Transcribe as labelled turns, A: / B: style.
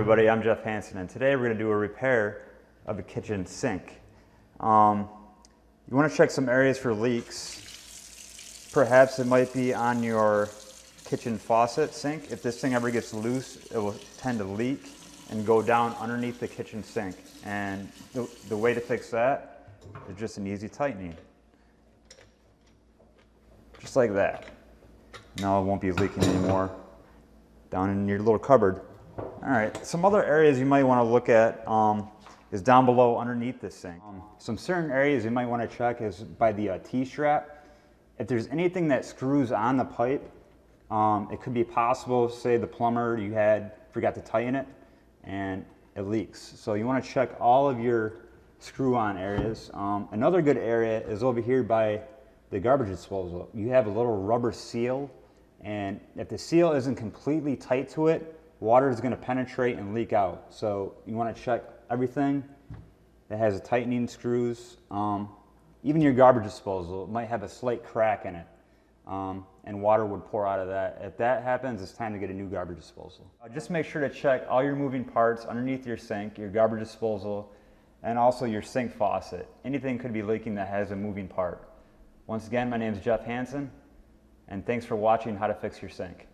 A: everybody, I'm Jeff Hansen, and today we're going to do a repair of a kitchen sink. You want to check some areas for leaks. Perhaps it might be on your kitchen faucet sink. If this thing ever gets loose, it will tend to leak and go down underneath the kitchen sink. And the way to fix that is just an easy tightening. Just like that. Now it won't be leaking anymore down in your little cupboard. All right, some other areas you might want to look at is down below underneath this sink. Some certain areas you might want to check is by the T-strap. If there's anything that screws on the pipe, it could be possible, say the plumber forgot to tighten it and it leaks. So you want to check all of your screw-on areas. Another good area is over here by the garbage disposal. You have a little rubber seal, and if the seal isn't completely tight to it, water is going to penetrate and leak out. So you want to check everything that has a tightening screws. Even your garbage disposal might have a slight crack in it, and water would pour out of that. If that happens, it's time to get a new garbage disposal. Just make sure to check all your moving parts underneath your sink, your garbage disposal, and also your sink faucet. Anything could be leaking that has a moving part. Once again, my name is Jeff Hansen, and thanks for watching How to Fix Your Sink.